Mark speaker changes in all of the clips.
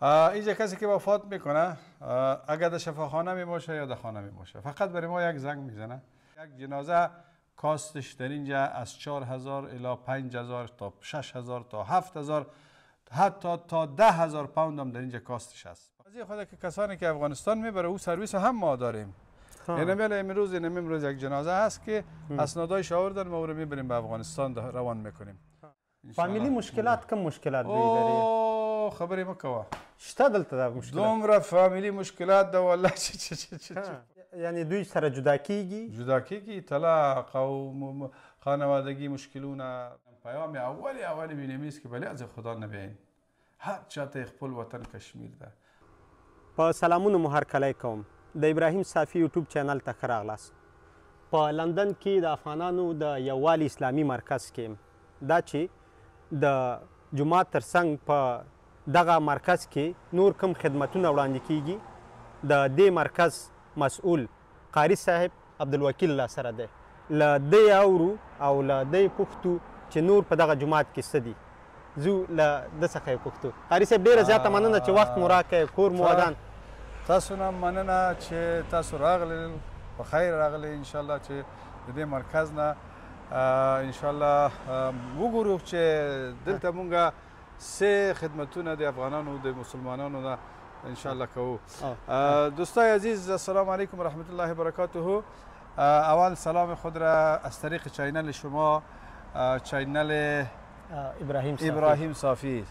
Speaker 1: اینجا کسی که وفات میکنه اگر در شفاخانه می باشه یا در خانه می باشه فقط برای ما یک زنگ میزنه. یک جنازه کاستش در اینجا از 4000 الی 5000 تا 6000 تا 7000 حتی تا 10000 پوند هم در اینجا کاستش است. از این خود که کسانی که افغانستان میبره او سرویس هم ما داریم. امروز یک جنازه هست که اسنادایش آوردن ما او رو میبریم به افغانستان روان میکنیم.
Speaker 2: فامیلی مشکلات کم مشکلات داری؟
Speaker 1: خبری مکوه.
Speaker 2: شته دلته دا مشکلات؟
Speaker 1: دومره فامیلی مشکلات ده والله
Speaker 2: یعنی دوی سره جدا کیږي؟
Speaker 1: جدا کیږي، طلاق او خانوادگی مشکلونه. پیام اولی بینیمیز که ولی از خدا نبین هر چاته خپل وطن کشمیر ده.
Speaker 2: په سلامونو مو هرکلی کوم. د ابراهیم صافي یوټیوب چینل ته ښه راغلاست. په لندن کې د افغانانو د یووالي اسلامي مرکز کې دا چې د جومات ترڅنګ په دغه مرکز کې نور کوم خدمتونه وړاندې کیږي د دې مرکز مسؤل قاري صاحب عبدالوکیل الله سره دی. له دی اورو او له دی پوښتو چې نور په دغه جومات کې څه دي. زو له ده څخه یې پوښتو. قاري صاحب ډېره زیاته مننه چې وخت مو راکړی، کور مو ودان.
Speaker 1: تاسو نه مننه چې تاسو راغلل، په خیر راغلی. انشاءالله چې د دې مرکز نه انشاءالله وګورو چې دلته مونږ سه خدمتونه د افغانانو د مسلمانانو نه انشاءالله کوو. دوستای عزیز السلام علیکم و رحمت الله و برکاته. اول سلام خود را از طریق چینل شما، چینل ابراهیم صافی،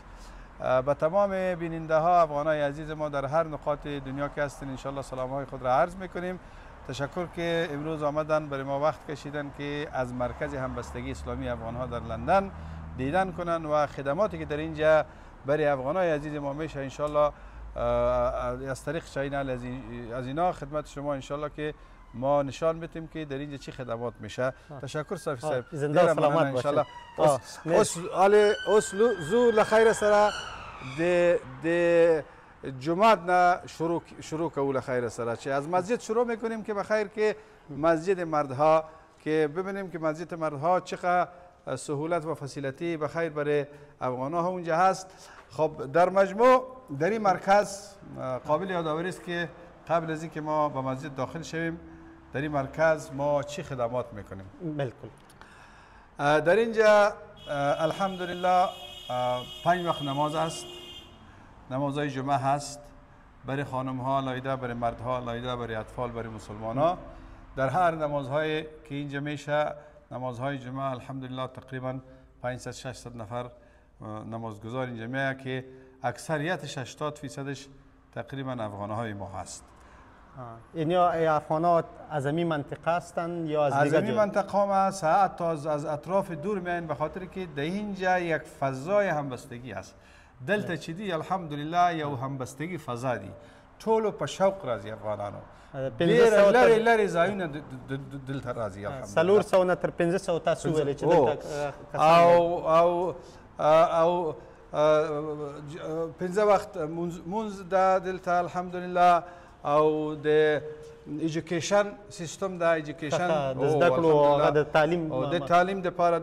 Speaker 1: به تمام بیننده ها افغانای عزیز ما در هر نقاط دنیا که هستین انشاءالله سلام های خود را عرض میکنیم. تشکر که امروز آمدن برای ما وقت کشیدن که از مرکز همبستگی اسلامی افغان ها در لندن دیدن کنن و خدماتی که در اینجا برای افغانای عزیز ما میشه انشاءالله از طریق چینل از اینا خدمت شما انشاءالله که ما نشان بدیم که در اینجا چی خدمات میشه. تشکر صافی صاحب.
Speaker 2: زنده و سلامت باشید.
Speaker 1: زو لخیر سره د جمعات نه شروع کول خیر سره چه از مسجد شروع میکنیم که بخیر که مسجد مردها که ببینیم که مسجد مردها چقدر سهولت و فسیلتی بخیر برای افغان‌ها اونجا هست. خب در مجموع در این مرکز قابل یادآوری است که قبل از اینکه ما به مسجد داخل شویم در این مرکز ما چی خدمات میکنیم.
Speaker 2: بالکل
Speaker 1: در اینجا الحمدلله 5 وقت نماز است، نمازهای جمعه هست برای خانم ها لایده، برای مردها لایده، برای اطفال، برای مسلمان ها. در هر نمازهایی که اینجا میشه نمازهای جمعه الحمدلله تقریبا 500-600 نفر نمازگزار اینجا میه که اکثریتش 80% تقریبا افغانه های ما هست.
Speaker 2: یعنی افغانات از این منطقه هستند یا از دیگر
Speaker 1: این منطقه هم هست، حتی از اطراف دور میاین به خاطر که در اینجا یک فضای همبستگی است. دلته چې دی الحمدلله یو همبستگی فضا دی، ټولو په شوق راځي افغانانو. ډېر لرې ځایونه دلته راځي الحمدلله.
Speaker 2: 400 نه تر 500 تاسو ویلې چې دلته
Speaker 1: او 15 وخت مونځ دا دلته الحمدلله او د ایجوکیشن سیستم د ایجوکیشن
Speaker 2: د زده کړو او د تعلیم
Speaker 1: او د تعلیم لپاره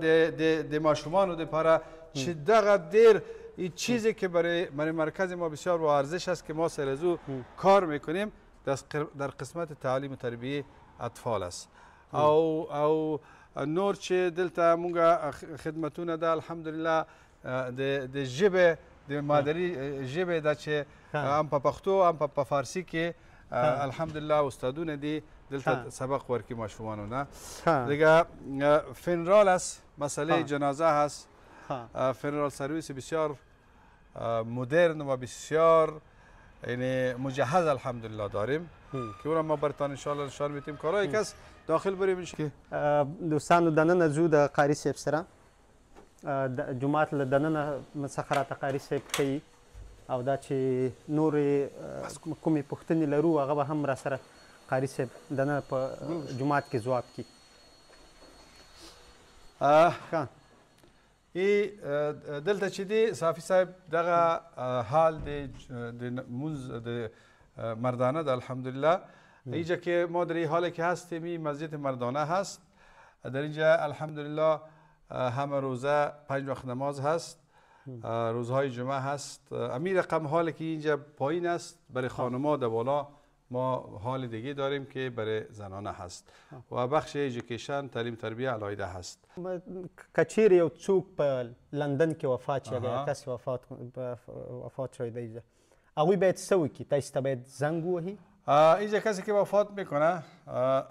Speaker 1: د ماشومانو لپاره چې دغه ډېر این چیزی که برای مرکز ما بسیار با ارزش است که ما سر از او کار میکنیم در قسمت تعلیم و تربیه اطفال است. او نور چې دلته مونږه خدمتونه ده الحمدلله د ژبې د مادری ژبې ده چې هم په پښتو هم په فارسی کې الحمدلله استادونه دي دلته سبق ورکی ماشومانو نه. دیگه فنرال است، مسئله جنازه هست. فنرال سرویس بسیار مدرن و بسیار یعنی مجهز الحمدلله داریم که اون ما برتان انشاءالله نشان میتیم کارهای کس داخل بریم.
Speaker 2: دوستانو دننه زو د قاری صاحب سره جمعات له دننه مسخرات قاری صاحب کوي او دا چې نور کومې پوښتنې لرو هغه به هم را سره قاری صاحب دننه په جمعات کې ځواب کړي.
Speaker 1: ای دلته چې دی صافی صاحب دغه حال د مونز د مردانه ده الحمدلله. اینجا که ما در این حالی که هستیم این مسجد مردانه هست. در اینجا الحمدلله همه روزه 5 وقت نماز هست. روزهای جمعه هست. امیر رقم حالی که اینجا پایین است برای خانم‌ها، در بالا ما حال دیگه داریم که برای زنانه هست و بخش ایژوکیشن تعلیم تربیه علاوه هست.
Speaker 2: کچیر یو څوک په لندن کې وفات شوی یا کس وفات شوی دی اینجا، هغوی باید څه وکړي؟ تاسو ته باید زنګ ووهي؟
Speaker 1: اینجا کسی که وفات میکنه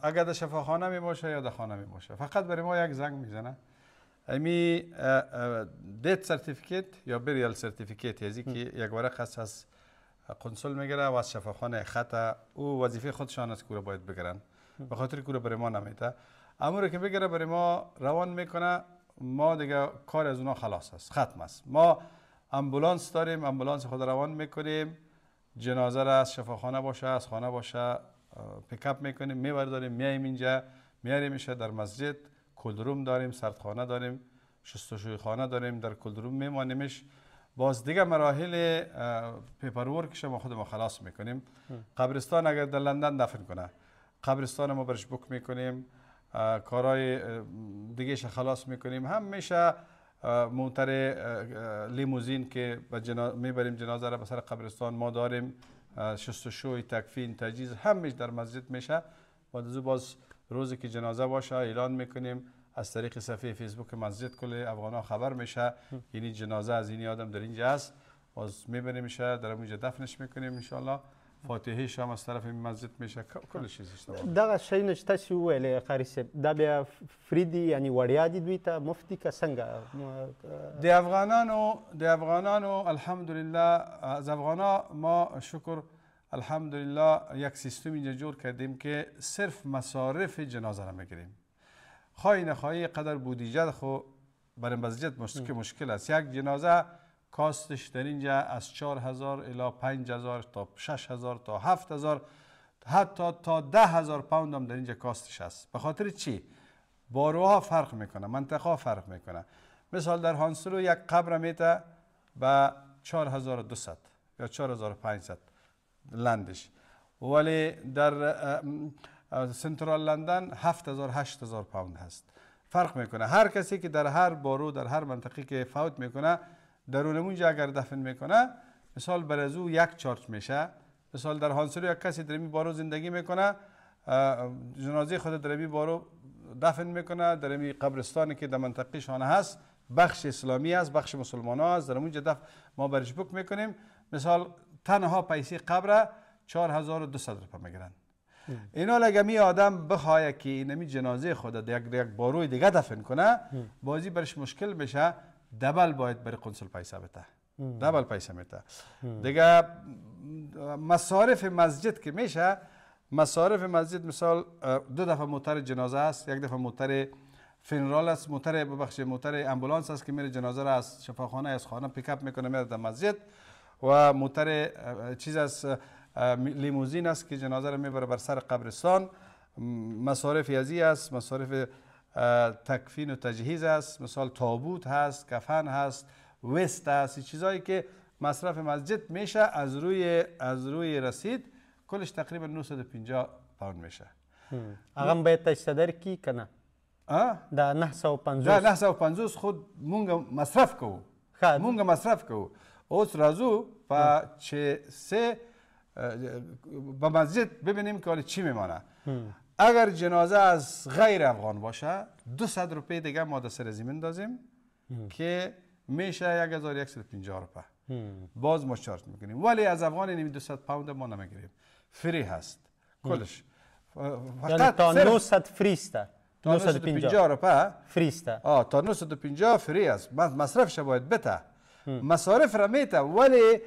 Speaker 1: اگر در شفاخانه می باشه یا در خانه می باشه فقط برای ما یک زنگ میزنه. امی دیت سرتیفیکیت یا بریال سرتیفیکیت یعنی که یک ورق است از قنسل میگیره و از شفاخانه خطا او وظیفه خودشان است که رو باید بگیرن، به خاطر که رو برای ما نمیده. اما رو که بگیره برای ما روان میکنه، ما دیگه کار از اونا خلاص است، ختم است. ما امبولانس داریم، امبولانس خود روان میکنیم، جنازه را از شفاخانه باشه از خانه باشه پیکاپ میکنیم میبرداریم میایم اینجا میاریمش در مسجد. کولدروم داریم، سردخانه داریم، شستشوی خانه داریم، در کولدروم میمانیمش. باز دیگه مراحل پیپرورکش ما خود ما خلاص میکنیم. قبرستان اگر در لندن دفن کنه قبرستان ما برش بک میکنیم، کارهای دیگهش خلاص میکنیم. همیشه موتر لیموزین که میبریم جنازه را به سر قبرستان ما داریم، شستشوی، تکفین، تجهیز همیش در مسجد میشه. باز روزی که جنازه باشه اعلان میکنیم از طریق صفحه فیسبوک مسجد کل افغانا خبر میشه یعنی جنازه از این آدم در اینجا است، باز میبریمش در اونجا دفنش میکنیم ان شاء الله. فاتحه شام از طرف مسجد میشه، کل چیز اشتباه.
Speaker 2: دغه شی چې تاسو وویل قاری صاحب دا بیا فری دي یعنی وړیا دي دوی ته مفتی که څنګه؟
Speaker 1: د افغانانو الحمدلله از افغانا ما شکر الحمدلله یک سیستم اینجا جور کردیم که صرف مصارف جنازه را میگیریم. خواهی نخواهی قدر بودجه خو برای مسجد مشکل است. یک جنازه کاستش در اینجا از 4000 الی 5000 تا 6000 تا 7000 حتی تا 10000 پوند هم در اینجا کاستش است. به خاطر چی؟ باروها فرق میکنه، منطقه فرق میکنه. مثال در هانسلو یک قبر میته به 4200 یا 4500 لندش، ولی در سنترال لندن 7000 8000 پوند هست. فرق میکنه. هر کسی که در هر بارو در هر منطقه که فوت میکنه درونمونجا اگر دفن میکنه مثال بر از او یک چارج میشه. مثال در هانسلو یک کسی در این بارو زندگی میکنه، جنازه خود در این بارو دفن میکنه، در این قبرستانی که در منطقه شانه هست بخش اسلامی است، بخش مسلمان ها است، در اونجا ما برش بک میکنیم. مثال تنها پیسه قبر 4200 روپیه میگیرن. اینا لگه می آدم بخواه که اینمی جنازه خود در یک باروی دیگه دفن کنه بازی برش مشکل میشه، دبل باید برای قنسل پیسه بده، دبل پیسه میده دیگه. مصارف مسجد که میشه، مصارف مسجد مثال 2 دفعه موتر جنازه است، 1 دفعه موتر فنرال است، موتر امبولانس است که میره جنازه را از شفاخانه از خانه پیکاپ میکنه میره در مسجد، و موتر چیز است لیموزین است که جنازه را میبره بر سر قبرستان. مصارف یزی است، مصارف تکفین و تجهیز است، مثال تابوت هست، کفن هست، وست هست، چیزایی که مصرف مسجد میشه از روی رسید کلش تقریبا 950 پوند میشه.
Speaker 2: هغه باید تشتدر کی کنه؟ دا
Speaker 1: 950 خود مونږ مصرف کوو. اوس راځو په چې سه به مسجد ببینیم که چی میمانه. اگر جنازه از غیر افغان باشه 200 روپیه دیگه ما در سر زمین دازیم که میشه 1150 روپیه باز ما چارج میکنیم، ولی از افغان اینمی 200 پوند ما نمیگیریم، فری هست کلش.
Speaker 2: یعنی تا 900 فریسته،
Speaker 1: 950 روپیه
Speaker 2: فریسته،
Speaker 1: تا 950 فری است. مصرفش باید بته، مصارف را میته، ولی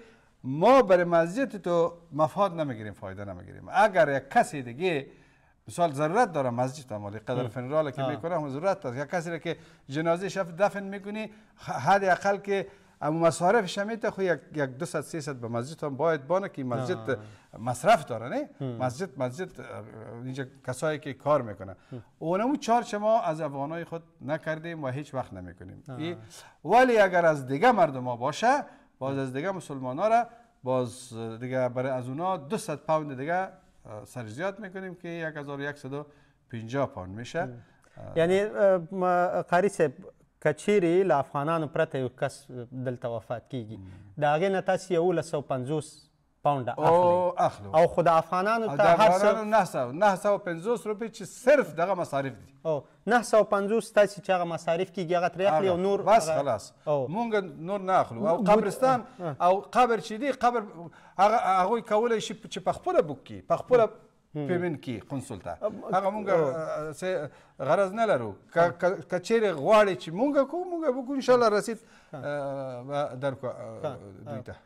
Speaker 1: ما برای مسجد تو مفاد نمیگیریم، فایده نمیگیریم. اگر یک کسی دیگه مثال ضرورت داره مسجد مالی قدر فنرال که میکنه هم ضرورت داره، یک کسی را که جنازه شف دفن میکنی حد اقل که اما مصارفش میته خو یک 200 300 به مسجد هم باید بانه که مسجد مصرف داره. نه مسجد اینجا کسایی که کار میکنه اونمو چارچ ما از افغانای خود نکردیم و هیچ وقت نمیکنیم. ولی اگر از دیگه مردم ها باشه، باز از دیگه مسلمان ها را باز دیگه برای از اونا 200 پوند دیگه سر زیاد میکنیم که 1150 پوند میشه.
Speaker 2: یعنی قاری صاحب که چیرې له افغانانو پرته یو کس دلته وفات کیږي د هغې نه تاسې 1150 پاونډه
Speaker 1: اخلو
Speaker 2: او خو د افغانانو
Speaker 1: د
Speaker 2: ته هر څه
Speaker 1: افغانانو 950 روپۍ چې صرف دغه مصارف دي
Speaker 2: 950 تاسې چې هغه مصارف کیږي هغه ترې اخلي او نور
Speaker 1: بس خلاص مونږ نور نه اخلو او قبرستان او قبر چې دی قبر هغوی کولی شي چې پخپله بوک کړي پخپله پیمنټ کړي قنصل ته هغه مونږ غرض نه لرو که چیرې غواړي چې مونږ کوو مونږ وکړو انشاءالله رسید درکړو دوی ته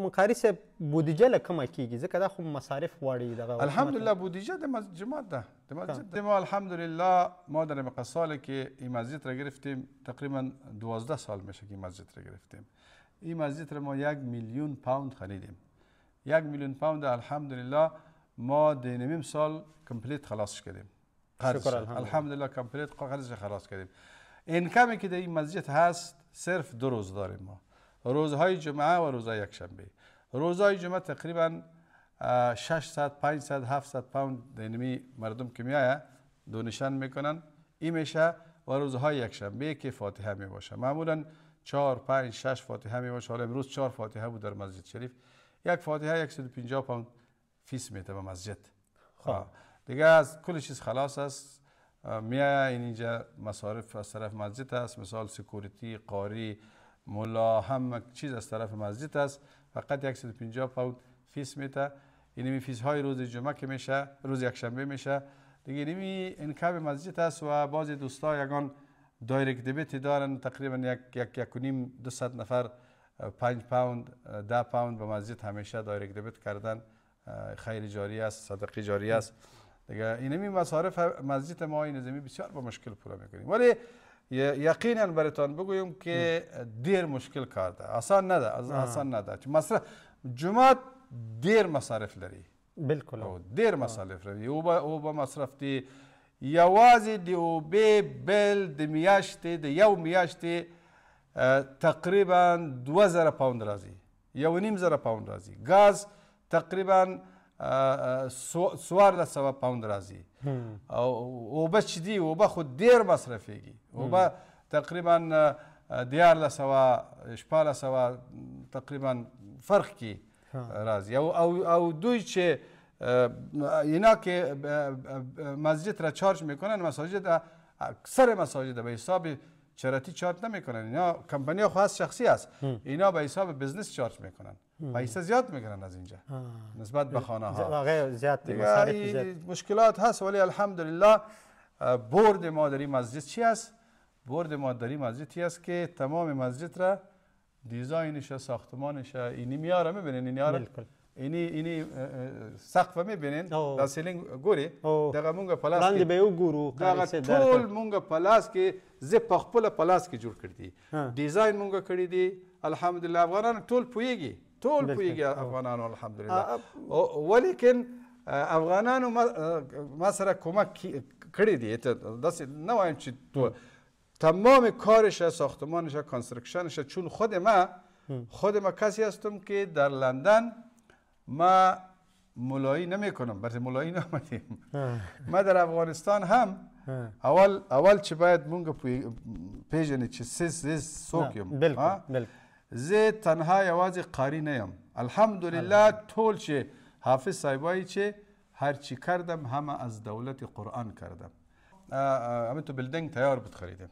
Speaker 2: مقاري صاحب بودیجه له کومه کیږي ځکه دا خو مصارف غواړي دغه
Speaker 1: الحمدلله بودیجه د جماعت ده د مسجد ما الحمدلله ما در مقصال که این مسجد را گرفتیم تقریبا 12 سال میشه که این مسجد را گرفتیم این مسجد را ما 1 میلیون پوند خریدیم 1 میلیون پوند الحمدلله ما در نیم سال کمپلیت خلاصش کردیم الحمدلله کمپلیت قرضش خلاص کردیم اینکمی که در این مسجد هست صرف 2 روز داریم ما روزهای جمعه و روزهای یکشنبه روزهای جمعه تقریبا 600 500 700 پوند دینمی مردم که میایه دونشان میکنن این میشه و روزهای یکشنبه که فاتحه میباشه معمولا 4 5 6 فاتحه میباشه حالا امروز 4 فاتحه بود در مسجد شریف یک فاتحه 150 پوند فیس میده به مسجد دیگه از کل چیز خلاص است میایه اینجا مصارف از طرف مسجد است مثال سکیوریتی قاری مولا هم چیز از طرف مسجد است فقط 150 پوند فیس میده اینمی فیس های روز جمعه که میشه روز یکشنبه میشه دیگه اینمی انکاب مسجد است و بعضی دوستا یگان دایرکت دبیت دارن تقریبا یک و نیم 200 نفر 5 پوند 10 پوند به مسجد همیشه دایرکت دبیت کردن خیر جاری است صدقه جاری است دیگه اینمی مصارف مسجد ما این نظامی بسیار با مشکل پورا میکنیم ولی یقینا براتون بگویم که دیر مشکل کار ده آسان نده آسان نده مثلا جمعه دیر مصارف لري
Speaker 2: بالکل
Speaker 1: دیر مصارف لري او به مصرف دی یوازې د اوبې بل د میاشتې د یو میاشتې تقریبا 2000 پوند راځي 1500 پوند راځي غاز تقریبا 1400 پوند راځي او اوبه چې دي اوبه خو ډېر مصرفېږي اوبه تقریبا 1400 تقریبا فرق کې راځي او دوی چې اینا که مسجد را چارج میکنن مساجد اکثر مساجد به حساب چرتی چارج نمیکنن اینا کمپانی خاص شخصی است اینا به حساب بزنس چارج میکنن پیسه زیاد میگیرن از اینجا نسبت به خانه ها
Speaker 2: زیاد مصارف
Speaker 1: مشکلات هست ولی الحمدلله برد ما در این مسجد چی است برد ما در این مسجد چی است که تمام مسجد را دیزاینش ساختمانش اینی میاره میبینین اینی سقف میبینین دا سیلینگ ګوري دغه مونږه پلاس
Speaker 2: باندې به وګورو
Speaker 1: دغه ټول مونږه پلاس کې زه په خپل پلاس کې جوړ کړی دي ډیزاین مونږه کړی دي الحمدلله افغانان ټول پویږي افغانانو الحمدلله ولیکن افغانانو ما سره کومک کړی دي داسې نه وایم چې تمام کارش ساختمانش کانستراکشنش چون خود ما کسی هستم که در لندن ما ملایی نمی کنم برای ملایی نامدیم ما در افغانستان هم اول چه باید مونگا پیجنی چه سیز سوکیم زی تنها یوازی قاری نیم الحمدلله طول چه حافظ صاحبایی چه هر چی کردم همه از دولت قرآن کردم همه تو بلدنگ تیار بود خریدم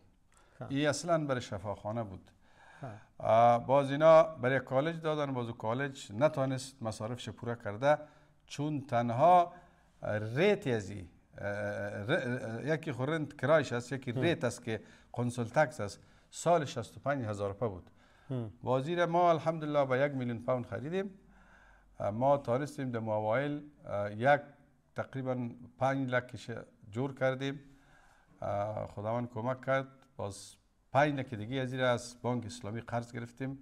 Speaker 1: این اصلا برای شفاخانه بود باز اینا برای کالج دادن بازو کالج نتانست مصارفش پورا کرده چون تنها ریت ازی یکی خورند کرایش است یکی ریت است که قنصل تکس است سال 65,000 روپیه بود بازی ما الحمدلله با 1 میلیون پوند خریدیم ما تانستیم در موایل یک تقریبا 5 لکش جور کردیم خداوند کمک کرد باز 5 لک دیگه از زیر از بانک اسلامی قرض گرفتیم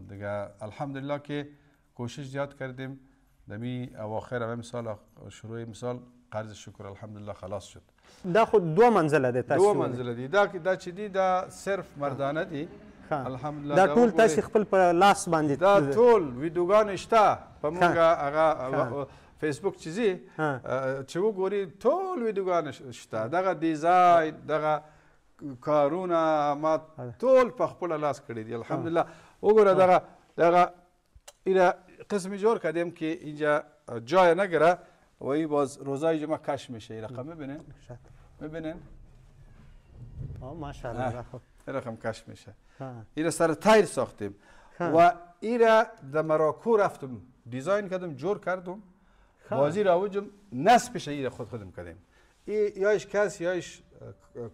Speaker 1: دیگه الحمدلله که کوشش زیاد کردیم دمی اواخر امسال شروع امسال قرض شکر الحمدلله خلاص شد
Speaker 2: دا خود 2 منزله ده
Speaker 1: تاسو 2 منزله دي دا چې دي دا صرف مردانه دي الحمدلله
Speaker 2: دا ټول تاسو خپل په لاس باندې
Speaker 1: دا ټول ویډیوګان شته په مونږه هغه فیسبوک چیزی چې وګوري ټول ویډیوګان شته دغه ډیزاین دغه کارونه ما ټول په خپل لاس کړی دي الحمدلله. وګوره دغه اینا قسمی جور کردیم که اینجا جای نگره و این باز روزای جمعه کش میشه. این رقم میبینین؟
Speaker 2: ماشاءالله
Speaker 1: این رقم کش میشه. این سر تایر ساختیم و این در مراکو رفتم دیزاین کردم جور کردم بازی راوجم نصبش این خودم کردیم. این یایش کس یایش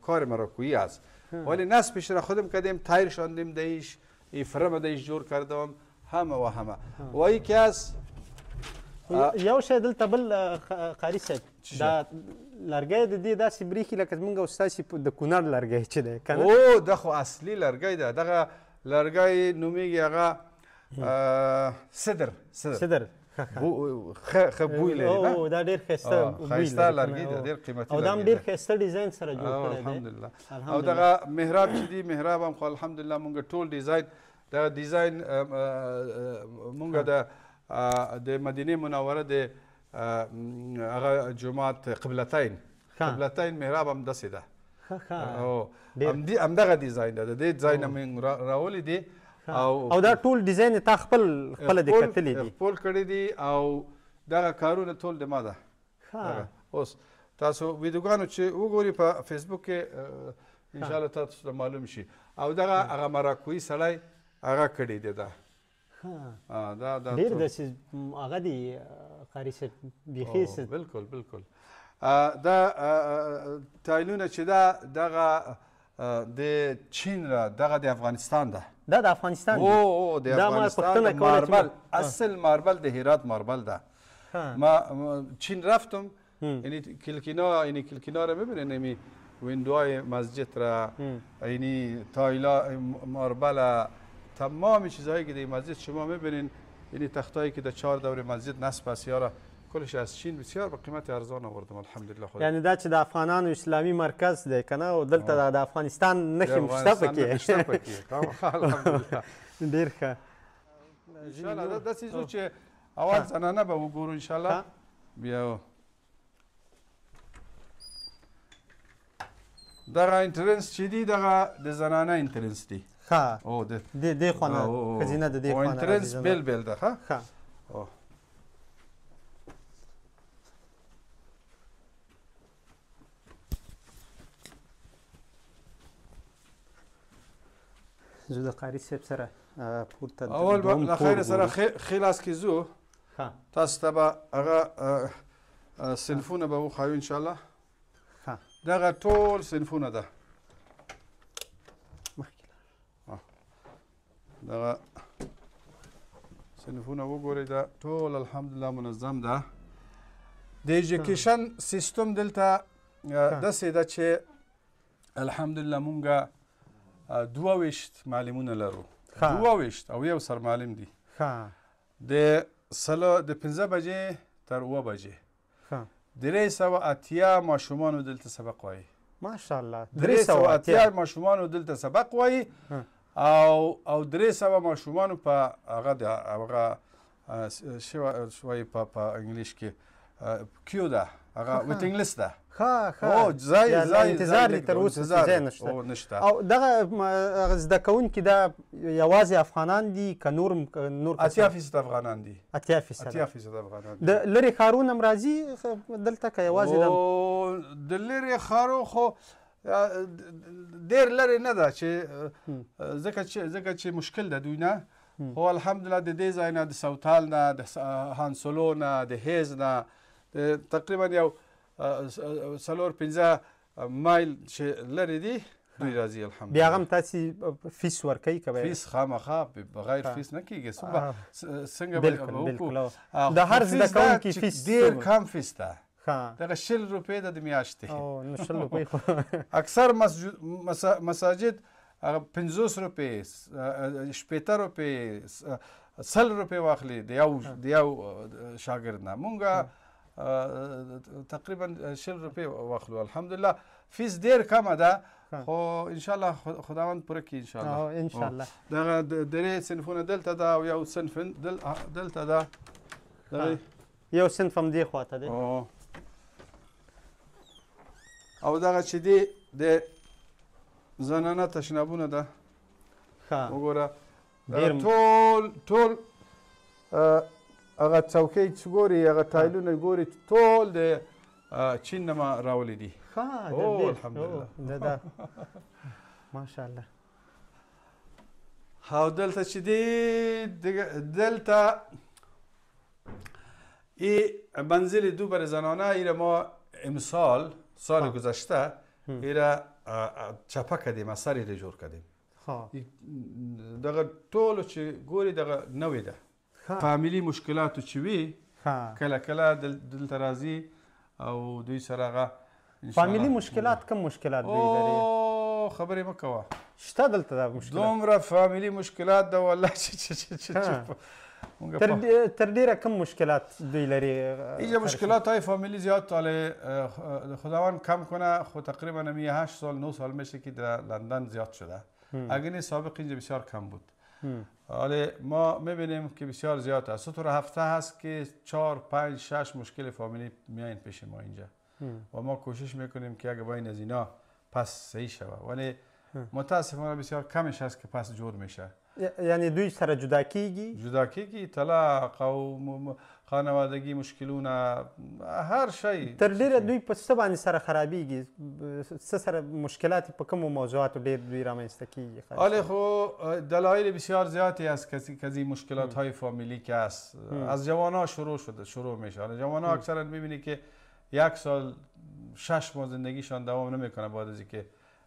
Speaker 1: کار مراکویی است ولی نصبش را خودم کردیم تایر شاندیم دیش این فرم دیش جور کردم همه و همه و یکی از
Speaker 2: یو شی دلته بل قاري صاحب دا لرګی د دې داسې بریښي لکه زمونږ او ستاسې د کونړ لرګی چې دی که نه
Speaker 1: او دا خو اصلي لرګی ده دغه لرګی نومیږي هغه صدر ښه بوی لري
Speaker 2: او دا ډېر
Speaker 1: ښایسته لرګی ده ډېر قیمتي
Speaker 2: او دا هم ډېر ښایسته ډیزاین سره جوړ کړی دی
Speaker 1: الحمدلله. او دغه محراب چې دی محراب هم خو الحمدلله مونږ ټول ډیزاین دغه ډیزاین مونږ د مدینه منوره د هغه جماعت قبلتین محراب هم داسې ده همدغه ډیزاین ده د دې ډیزاین هم راولي دي
Speaker 2: او دا ټول ډیزاین تا خپله دې کتلی دي
Speaker 1: خپل کړي دي او دغه کارونه ټول د ما ده. اوس تاسو ویډیوګانو چې وګورئ په فیسبوک کې انشاءالله تاسو ته معلوم شي او دغه هغه مراکویي سړی هغه کړی دی دا
Speaker 2: ډېر داسې هغه دی قاري صاحب بیخي
Speaker 1: بالکل دا تایلونه چې دغه د چین را دغه د افغانستان ده
Speaker 2: دا د افغانستان
Speaker 1: او د افغانستان ماربل اصل ماربل د هرات ماربل ده. ما چین رفتم یعنی کلکینا را میبینین ویندوهای مسجد را یعنی تایلا ماربل تمام چیزهایی که در مسجد شما میبینین یعنی تختایی که در 4 دور مسجد نصب است یاره کلش از چین بسیار با قیمت ارزان آوردم الحمدلله خدا.
Speaker 2: یعنی دا چې د افغانانو اسلامي مرکز دی کنه او دلته د افغانستان نښې شته پکې
Speaker 1: الحمدلله
Speaker 2: ډېر ښه
Speaker 1: ان شاء الله دا څه چې اول زنانه به وګورو ان شاء الله بیا دغه انټرنس چې دی دغه د زنانه انټرنس دی
Speaker 2: ښه او دې خونه ښځینه د دې خونه
Speaker 1: انټرنس بیل ده ښه
Speaker 2: زه د قاري صاحب سره پورته
Speaker 1: اول به له خیر سره ښي لاس کې ځو تاسو ته به هغه صنفونه به وښایو انشاءالله. دغه ټول صنفونه ده دغه صنفونه وګورئ دا ټول الحمدلله منظم ده. د ایجوکیشن سیستم دلته داسې ده چې الحمدلله مونږ 22 معلمونه لرو 22 او یو سرمعلم دی د 15 بجې تر 7 بجې 380 ماشومانو دلته سبق وایي
Speaker 2: ماشاءالله
Speaker 1: 380 ماشومانو دلته سبق وایي او 300 ماشومانو په هغه شوی په انګلیش کې کیو ده هغه ویټینګ لیست ده او ځای
Speaker 2: انتظار دي تر اوسه ځای نشته او دغه زده کوونکي دا یوازې افغانان دي که نور
Speaker 1: 80% افغانان دي
Speaker 2: 80%
Speaker 1: افغانان دي.
Speaker 2: د لرې ښارونه هم راځي دلته که یوازې
Speaker 1: د لرې ښارو خو ډېر لرې نه ده چې ځکه چې مشکل ده دوی نه خو الحمدلله د دې ځای نه د سوتال نه د هانسولو نه د هیز نه تقریبا یو 4-5 مایل چې لرې دي دوی راځي الحمدلله.
Speaker 2: بیا هم تاسې فیس ورکوئ که
Speaker 1: فیس خامخا بغیر فیس نه کېږي څنګه به وکړو
Speaker 2: د هر زده کوونکي فیس
Speaker 1: ډېر کم فیس ده دغه 10 روپۍ ده د میاشتې
Speaker 2: نو 10 روپۍ خو
Speaker 1: اکثر مساجد 50 روپۍ 80 روپۍ 100 روپۍ واخلي د یو شاګرد نه مونږ تقریبا 10 روپۍ واخلو الحمدلله. فیس ډېر کمه ده خو انشاءالله خداوند پوره کړي
Speaker 2: انشاءالله.
Speaker 1: دغه درې صنفونه دلته ده او یو صنف دلته ده
Speaker 2: یو صنف هم دې خواته دی
Speaker 1: او دغه چې دی د زنانه تشنبونه ده وګوره ټول هغه چوکۍ چې ګوري هغه ټایلونه ګوري ټول د چین نه ما راولي دي الحمدلله
Speaker 2: ماشاءالله.
Speaker 1: او دلته چې دی دلته این منزل دو برای زنانه ایره ما امسال سال گذشته ایره چپه کردیم از سر ایره جور کردیم دقیقه طولو چه گوری دقیقه نوی ده فامیلی مشکلاتو چی وی کلا کلا دلته رازی او دوی سراغه
Speaker 2: فامیلی مشکلات کم مشکلات دوی لري
Speaker 1: خبرې مه کوه
Speaker 2: شته دلته دا مشکلات
Speaker 1: دومره فامیلی مشکلات ده والله چې
Speaker 2: تر ډیره کم مشکلات دوی لري
Speaker 1: اینجا مشکلات های فامیلی زیاد طال خداوند کم کنه خود تقریبا 8 سال 9 سال میشه که در لندن زیاد شده اگر این سابق اینجا بسیار کم بود حالا ما میبینیم که بسیار زیاد است تو هفته هست که 4 5 6 مشکل فامیلی میاین پیش ما اینجا و ما کوشش میکنیم که اگه بین از اینا پس صحیح شود ولی متاسفانه بسیار کمش هست که پس جور میشه.
Speaker 2: یعنی دوی سره جدا کیږي
Speaker 1: طلاق او خانوادگی مشکلونه هر شی
Speaker 2: تر ډیره دوی په څه باندې سره خرابېږي څه سره مشکلات په کومو موضوعاتو ډیر دوی رامنځته کیږي
Speaker 1: حالا خو دلایل بسیار زیادی است کسی مشکلات های فامیلی که است از جوانا شروع میشه حالا جوانا اکثرا میبینی که 1 سال 6 ماه زندگیشان دوام نمیکنه بعد از اینکه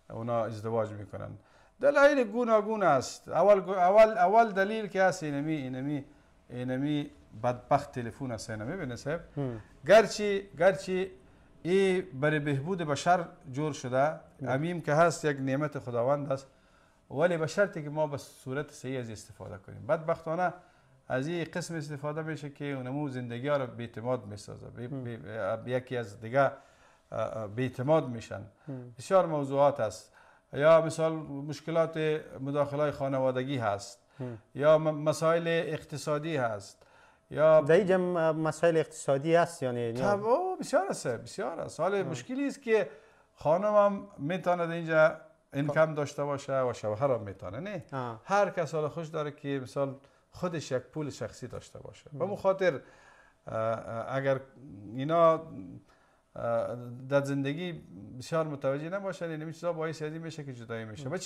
Speaker 1: اونا ازدواج میکنن دلایل گوناگون است اول دلیل که هست اینمی بدبخت تلفن است اینا میبینه صاحب گرچه این برای بهبود بشر جور شده امیم که هست یک نعمت خداوند است ولی به شرطی که ما به صورت صحیح از استفاده کنیم بدبختانه از این قسم استفاده میشه که اونمو زندگی ها رو بی‌اعتماد میسازه یکی از دیگه بی‌اعتماد میشن بسیار موضوعات است یا مثال مشکلات مداخله خانوادگی هست یا مسائل اقتصادی هست یا
Speaker 2: در اینجا مسائل اقتصادی هست یعنی
Speaker 1: بسیار است حال مشکلی است که خانم هم میتونه در اینجا اینکم داشته باشه و شوهر هم میتونه نه هر کس حال خوش داره که مثال خودش یک پول شخصی داشته باشه به مخاطر اگر اینا در زندگی بسیار متوجه نباشن این چیزا باعث ازی میشه که جدایی میشه به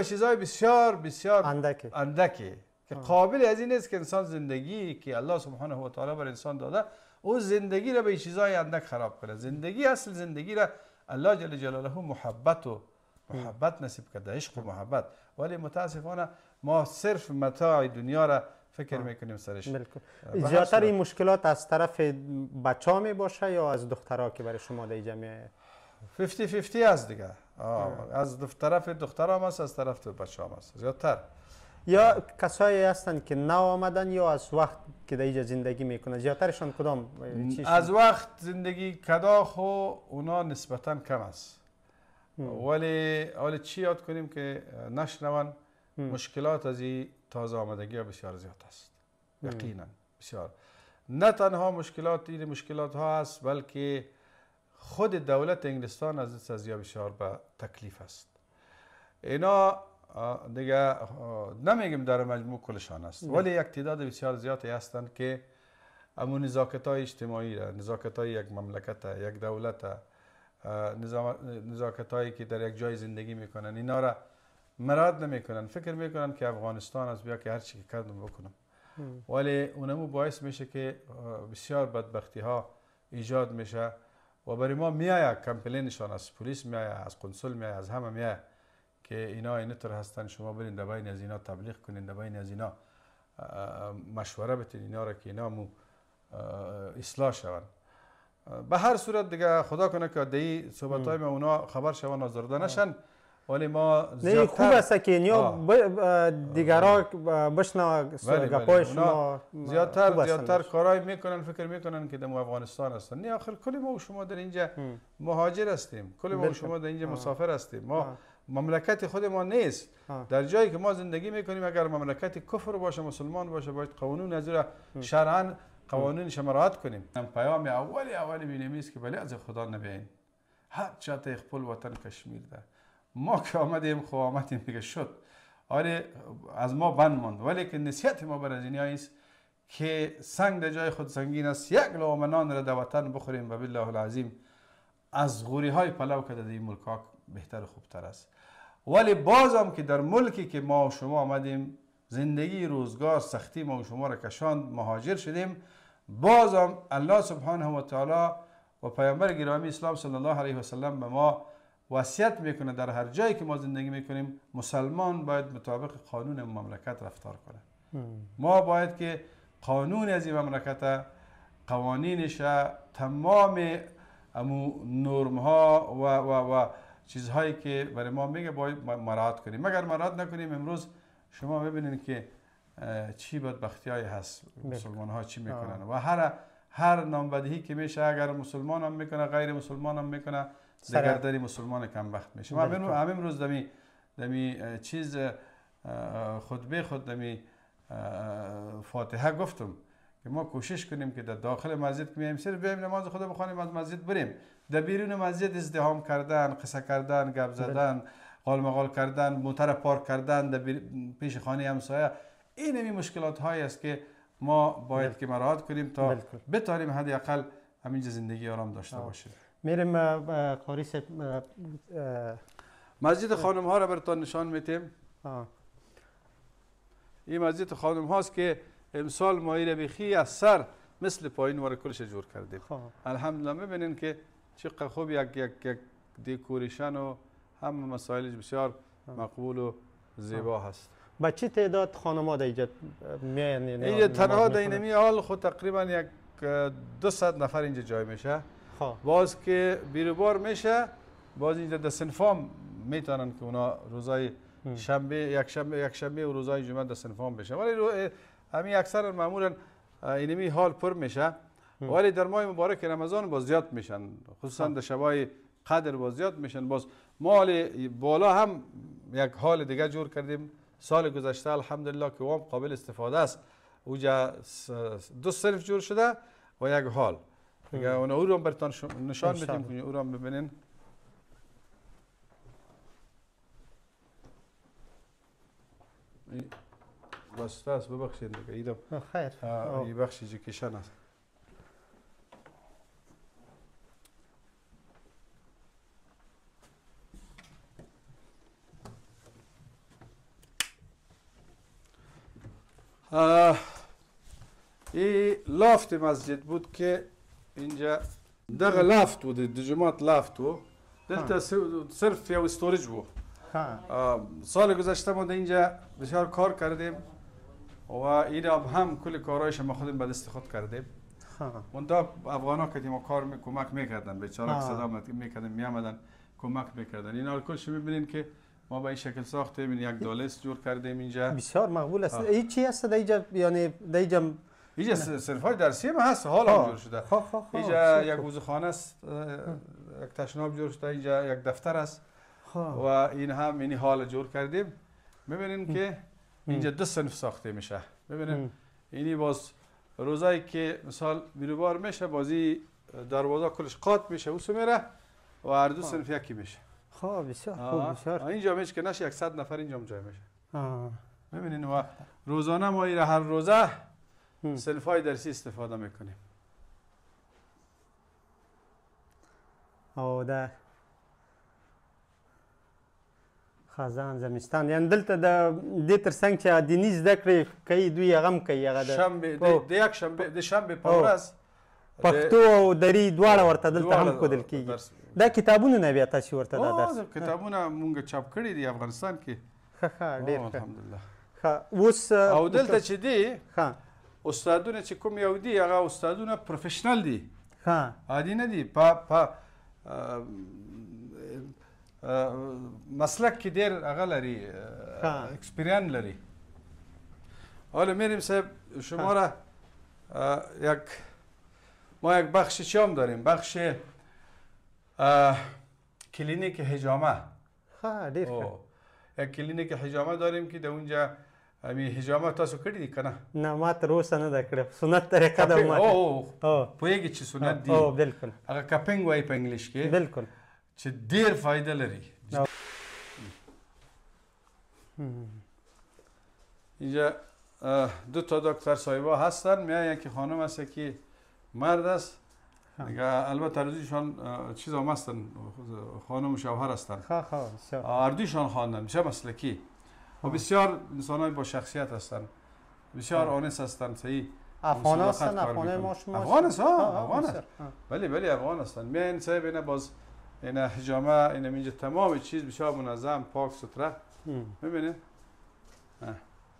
Speaker 1: چیزای بسیار اندکی که قابل از این است که انسان زندگی که الله سبحانه و تعالی بر انسان داده او زندگی را به چیزای اندک خراب کنه زندگی اصل زندگی را الله جل جلاله محبت نصیب کرده عشق و محبت ولی متاسفانه ما صرف متاع دنیا را فکر میکنیم سرش
Speaker 2: زیادتر این مشکلات از طرف بچه ها می باشه یا از دخترها که برای شما در جمعه
Speaker 1: 50-50 است دیگه از طرف دخترها هم است از طرف بچه هم است زیادتر
Speaker 2: یا کسایی هستن که نو آمدن یا از وقت که در اینجا زندگی میکنن زیادترشان کدام
Speaker 1: از وقت زندگی کدا خو اونا نسبتا کم است ولی چی یاد کنیم که نشنون مشکلات از این تازه آمدگی ها بسیار زیاد است یقینا بسیار نه تنها مشکلات ها هست بلکه خود دولت انگلستان از بسیار به تکلیف است اینا دیگه نمیگیم در مجموع کلشان است ولی یک تعداد بسیار زیادی هستند که امو نزاکت های اجتماعی را نزاکت های یک مملکت یک دولت نزاکت هایی که در یک جای زندگی میکنن اینا را مراد نمیکنن فکر میکنن که افغانستان از بیا که هر چی که کردم بکنم ولی اونمو باعث میشه که بسیار بدبختی ها ایجاد میشه و برای ما میایه کمپلینشان از پلیس میایه از قنصل میایه از همه میایه که اینا اینطور هستن شما برین در بین از اینا تبلیغ کنین در بین از اینا مشوره بتین اینا را که اینا اصلاح شون به هر صورت دیگه خدا کنه که دی صحبت های ما اونا خبر شون آزرده نشن ولی ما
Speaker 2: زیادتر خوب است که اینیا دیگرها بشنو گپای شما
Speaker 1: زیادتر کارهای میکنن فکر میکنن که در افغانستان هستن نه آخر کلی ما و شما در اینجا مهاجر هستیم کلی ما و شما در اینجا مسافر هستیم ما مملکت خود ما نیست در جایی که ما زندگی میکنیم اگر مملکت کفر باشه مسلمان باشه باید قانون از شرعاً قوانینش مراعات کنیم پیام اولی بینیم است که بله از خدا نبین هر چاته خپل وطن کشمیر ده ما که آمدیم خب آمدیم دیگه شد، آره از ما بند ماند. ولی که نصیحت ما بر از اینها است که سنگ در جای خود سنگین است، یک لقمه نان را در وطن بخوریم و بالله العظیم از غوری های پلو که در این ملک ها بهتر و خوبتر است. ولی بازم که در ملکی که ما و شما آمدیم، زندگی روزگار سختی ما و شما را کشاند، مهاجر شدیم، بازم الله سبحانه و تعالی و پیامبر گرامی اسلام صلی الله علیه و سلم به ما وصیت میکنه در هر جایی که ما زندگی میکنیم مسلمان باید مطابق قانون مملکت رفتار کنه. ما باید که قانون از این مملکت، قوانینش، تمام امو نرم ها و چیزهایی که برای ما میگه باید مراعات کنیم. مگر مراعات نکنیم امروز شما ببینید که چی بدبختی های هست، مسلمان ها چی میکنن و هر نامبدهی که میشه اگر مسلمان هم میکنه غیر مسلمان هم میکنه دگردری مسلمان کمبخت میشه. ما همین امروز دمی چیز خطبه خود دمی فاتحه گفتم که ما کوشش کنیم که در داخل مسجد که میایم صرف بیایم نماز خدا بخوانیم از مسجد بریم. در بیرون مسجد ازدحام کردن، قصه کردن، گپ زدن، قال مقال کردن، موتر پارک کردن در پیش خانه همسایه، این مشکلات هایی است که ما باید که مراعات کنیم تا بتونیم حداقل همینجا زندگی آرام داشته باشیم.
Speaker 2: میریم قاری صاحب
Speaker 1: مسجد خانم ها را براتون نشان میتیم. این مسجد خانم هاست که امسال ما را بخی از سر مثل پایین وار کلش جور کردیم. الحمدلله میبینین که چقدر خوب یک دکوریشن و همه مسائلش بسیار مقبول و زیبا هست.
Speaker 2: با چه تعداد خانم‌ها در اینجا میاین؟
Speaker 1: اینجا تنها در این حال خود تقریبا یک 200 نفر اینجا جای میشه. باز که بیروبار میشه باز اینجا در صنفام میتونن که اونا روزای شنبه یک شنبه و روزای جمعه در صنفام بشه. ولی همین اکثر معمولا اینمی حال پر میشه. ولی در ماه مبارک رمضان باز زیاد میشن، خصوصا در شبای قدر باز زیاد میشن. باز مال بالا هم یک حال دیگه جور کردیم سال گذشته الحمدلله که وام قابل استفاده است. اوجا 2 صنف جور شده و یک حال دیگه اون او رو براتون نشان بدیم که او رو ببینین. بسته است، ببخشید دیگه ایدم
Speaker 2: خیر
Speaker 1: این بخش ایژوکیشن است. این لافت مسجد بود که اینجا دغه لافت بود، د جماعت لافت بود، دلته صرف یو استوریج بود. سال گذشته ما در اینجا بسیار کار کردیم و این هم کل کارهایش ما خودم به دست خود کردیم. منتها افغانا که ما کار کمک میکردن، بیچاره که صدا میکردن میامدن کمک میکردن. اینا کلش میبینین که ما به این شکل ساختیم، یک دالست جور کردیم اینجا.
Speaker 2: بسیار مقبول است. این چی است در اینجا؟ یعنی در
Speaker 1: اینجا صرفای درسی هم هست، حال هم جور شده. اینجا یک وضوخانه است، یک تشناب جور شده، اینجا یک دفتر است و این هم این حال جور کردیم. میبینین که اینجا 2 صنف ساخته میشه. ببینین اینی باز روزایی که مثال بیروبار میشه بازی دروازه کلش قاط میشه اوسو میره و هر 2 صنف یکی میشه.
Speaker 2: بسیار خوب. بسیار
Speaker 1: اینجا میشه که نشه 100 نفر اینجا جای میشه. ببینین و روزانه ما این هر روزه صنفای درسی استفاده میکنیم.
Speaker 2: ده خزان زمستان، یعنی دلته د دې ترڅنګ چې دیني زده کړې کوي دوی هغه هم کوي. هغه
Speaker 1: د شنبه په ورځ
Speaker 2: پښتو او دري دواړه ورته دلته هم ښودل کېږي. دا کتابونه نه بیا تاسې ورته دا درس
Speaker 1: کتابونه مونږ چاپ کړي دي افغانستان کې.
Speaker 2: ښه ډېر
Speaker 1: الحمدلله.
Speaker 2: اوس
Speaker 1: او دلته چې دي استادونه چې کوم یو دي هغه استادونه پروفیشنل دي، عادي نه دي، په مسلک کې ډېر هغه لري، اکسپریان لري. حالا میریم صاحب شما را ما یک بخش چی هم داریم، بخش کلینیک حجامه.
Speaker 2: ډېر ښه.
Speaker 1: یک کلینیک حجامه داریم که در اونجا همین حجامه تاسو کړی دي کنه؟
Speaker 2: نه ما تر اوسه نه ده کړې، سنت طریقه ده ما.
Speaker 1: پوهېږي چې سنت دي.
Speaker 2: بالکل.
Speaker 1: هغه کپینګ وایي په انګلیش کې.
Speaker 2: بالکل.
Speaker 1: چې ډېر فایده لري. اینجا دو تا دکتر صاحبا هستن، میان یکی خانم هست که مرد است دیگه، البته روزیشان چیز هم هستن، خانم و شوهر هستن، اردویشان خواندن، میشه مسلکی و بسیار انسانای با شخصیت هستن، بسیار آنس هستن. صحیح
Speaker 2: افغان هستن؟ افغان ما شما
Speaker 1: افغان است، افغان است، بله افغان هستن. میان صاحب اینا باز اینا حجامه اینا اینجا تمام چیز بسیار منظم پاک ستره، میبینید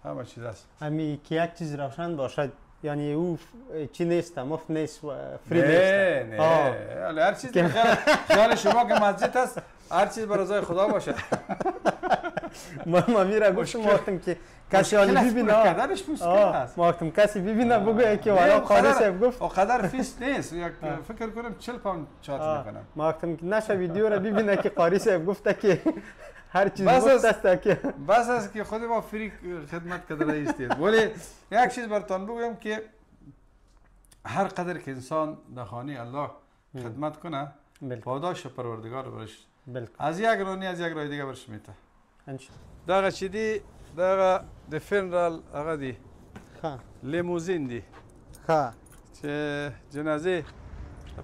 Speaker 1: همه چیز است.
Speaker 2: همین که یک چیز روشن باشد، یعنی او چی نیست، مفت نیست و فری
Speaker 1: نیست. نه هر چیز خیال شما که مسجد است، هر چیز به رضای خدا باشه.
Speaker 2: ما میره گفتم که کسی حالی ببینه،
Speaker 1: قدرش مشکل است.
Speaker 2: ما گفتم کسی ببینه بگه که والا قاری صاحب گفت
Speaker 1: قدر فیس نیست، فکر کنم 40 پوند چارج میکنم.
Speaker 2: ما گفتم که نشه ویدیو را ببینه که قاری صاحب گفته که هر چیز مفت است، که
Speaker 1: بس است که خود ما فری خدمت کردن استید. ولی یک چیز براتون بگم که هر قدر که انسان در خانه الله خدمت کنه، پاداش پروردگار برش از یک رانی از یک رای دیگه برش میته. داغه چی دی داغه د فنرال هغه دی لیموزین دی چې جنازه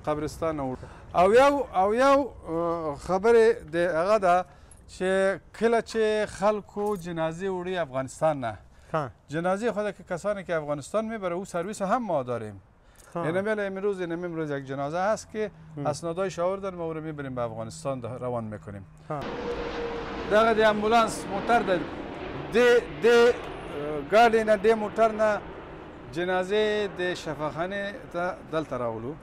Speaker 1: قبرستان او یو خبره د هغه ده چې کله چې خلکو جنازه وړي افغانستان نه، جنازه خود که کسانی که افغانستان میبره او سرویس هم ما داریم. یعنی امروز یک جنازه هست که اسنادایش آوردن، ما او رو میبریم به افغانستان روان میکنیم. دغه د امبولانس موټر د ګاډي نه د موټر نه جنازه د شفاخانه ته دلته راولو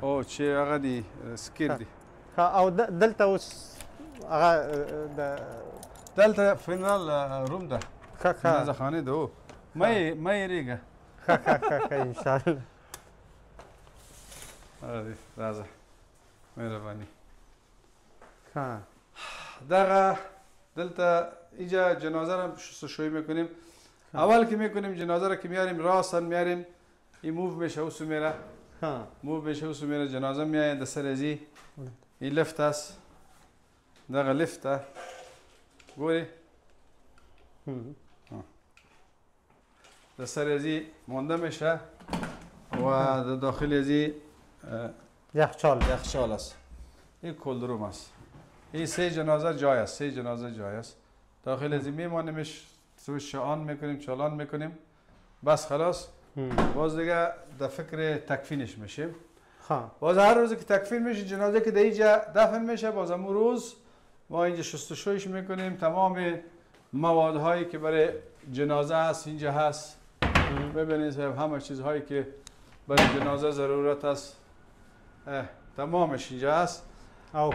Speaker 1: او چې هغه دی سکیر دی
Speaker 2: او دلته اوس هغه
Speaker 1: دلته فنرال روم ده جنازه خانه ده ما یریږه
Speaker 2: ان شاء الله.
Speaker 1: راځه مهرباني. دغه دلته اینجا جنازه را شستشویی میکنیم. اول که میکنیم جنازه را که میاریم راسن میاریم، این موو میشه و میره، موو میشه و میره، جنازه میاد سر ازی این لفت است، دغه لفته گوری سر ازی مونده میشه و در داخل ازی یخچال است. این کولدروم است. این سه جنازه جای است. داخل ازی میمانیمش، سوش آن میکنیم، چالان میکنیم، بس خلاص. باز دیگه در فکر تکفینش میشیم. باز هر روز که تکفین میشه جنازه که در اینجا دفن میشه، باز همون روز ما اینجا شستشویش میکنیم، تمام موادهایی که برای جنازه هست اینجا هست. ببینید همه چیزهایی که برای جنازه ضرورت است تمامش اینجا هست.
Speaker 2: او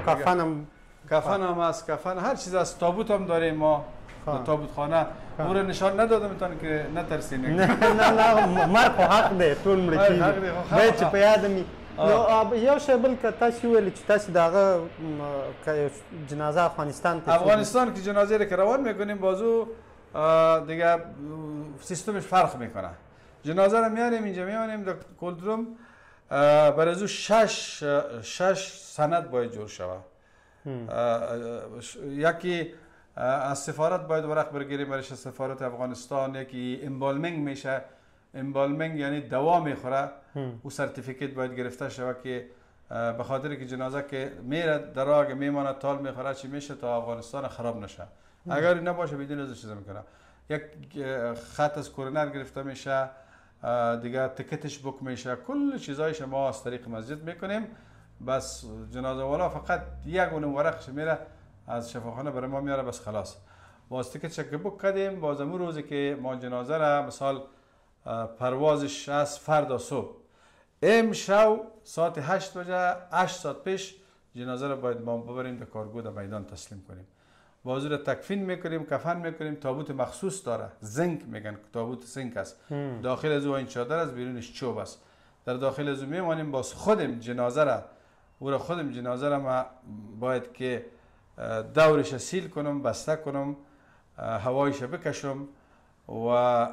Speaker 1: کفن هم هست، کفن هر چیز هست. تابوت هم داریم ما، تابوت خانه. او رو نشان ندادم تان که نترسین.
Speaker 2: نه مرگ حق ده ټول مړ کیږي. باید چې په یاد می نو یو شی بل که تاسو ویل چې تاسو دغه جنازه افغانستان
Speaker 1: که جنازه رو که روان میکنیم بازو دیگه سیستمش فرق میکنه. جنازه رو میاریم اینجا میانیم در کولدروم، برای ازو شش سند باید جور شوه. یکی از سفارت باید ورق بگیریم برایش سفارت افغانستان، یکی امبالمنگ میشه، امبالمنگ یعنی دوا میخوره، او سرتیفیکیت باید گرفته شوه که به خاطر که جنازه که میره در راه میمانه تال میخوره چی میشه تا افغانستان خراب نشه. اگر نباشه بدون از چیز میکنه. یک خط از کورنر گرفته میشه، دیگه تکتش بک میشه، کل چیزایش ما از طریق مسجد میکنیم. بس جنازه والا فقط یک گونه ورقش میره از شفاخانه برای ما میاره، بس خلاص. باز تکتش که بک کردیم، باز امون روزی که ما جنازه را مثال پروازش از فردا صبح امشب ساعت 8 بجه 8 ساعت پیش جنازه را باید ما ببریم به کارگو در میدان تسلیم کنیم. باز را تکفین میکنیم، کفن میکنیم. تابوت مخصوص داره، زنک میگن، تابوت زنک است. داخل از او این چادر است، بیرونش چوب است. در داخل از او میمانیم. باز خودم جنازه را ما باید که دورش سیل کنم، بسته کنم، هوایش بکشم و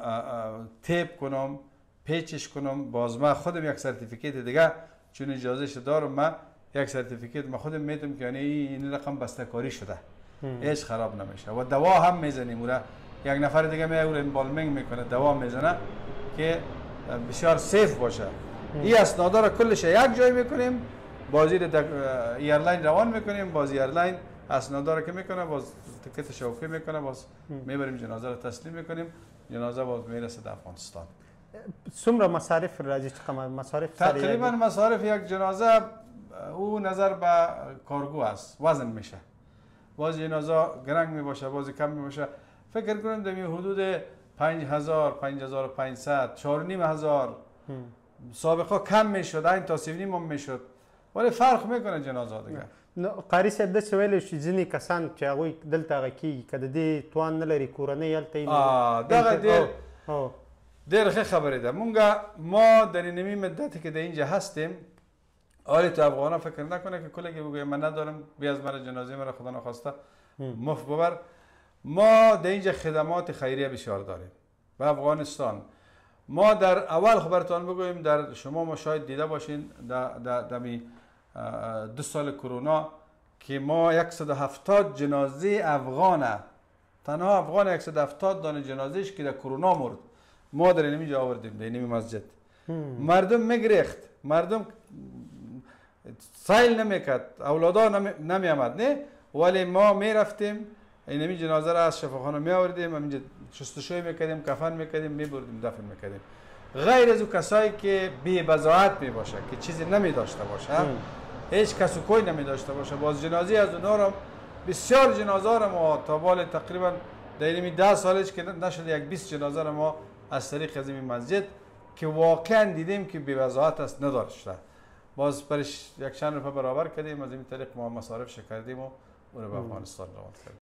Speaker 1: تیپ کنم، پیچش کنم. باز ما خودم یک سرتیفیکیت دیگه چون اجازهش دارم، ما یک سرتیفیکیت ما خودم میدم که این رقم بسته کاری شده. هیچ خراب نمیشه و دوا هم میزنیم اون یک نفر دیگه میاد اون اینوالمنت میکنه دوا میزنه که بسیار سیف باشه. این اسنادا را کلش یک جای میکنیم، بازی ایرلاین روان میکنیم، باز ایرلاین اسنادا را که میکنه باز تکت شوکی میکنه، باز میبریم جنازه را تسلیم میکنیم، جنازه باز میرسه در افغانستان.
Speaker 2: څومره مصارف راځي؟ چقدر مصارف
Speaker 1: تقریبا مصارف یک جنازه او نظر به کارگو است، وزن میشه. باز جنازه گرنگ میباشه، باز کم میباشه. فکر کنم در حدود 5000 5500 4500 سابقا کم میشد، این تا 7.5 هم میشد، ولی فرق میکنه جنازه دیگه.
Speaker 2: قاری صاحب داسې ویلی چې ځینې کسان چې هغوی دلته هغه کېږي که د دې توان نه لري کورنۍ هلته یې
Speaker 1: دغه ډېر ښه خبرې ده. ما در این نمی مدتی که در اینجا هستیم، آلی تو افغانا فکر نکنه که کلگی بگویم من ندارم بیا از من جنازه مرا خدا نخواسته مفت ببر. ما در اینجا خدمات خیریه بسیار داریم و افغانستان. ما در اول خبرتان بگویم، در شما ما شاید دیده باشین در 2 سال کرونا که ما 170 جنازه افغانه، تنها افغان 170 دانه جنازهش که در کرونا مرد ما در اینجا آوردیم در این مسجد. مردم میگریخت، مردم سایل نمیکرد، اولادا نمی آمد نه، ولی ما میرفتیم این جنازه را از شفاخانه می آوردیم، همینجا شستشوی میکردیم، کفن میکردیم، میبردیم دفن میکردیم. غیر از او کسایی که بی بضاعت می باشه که چیزی نمی داشته باشه، هیچ کس و کوی نمی داشته باشه، باز جنازه از اونها را بسیار جنازه را ما تا بال تقریبا در این 10 سالش که نشده 20 جنازه را ما از طریق از این مسجد که واقعا دیدیم که بی بضاعت است نداشته، باز برش یک چند روپیه برابر کردیم، از این طریق ما مصارف کردیم و اون به افغانستان روان کردیم.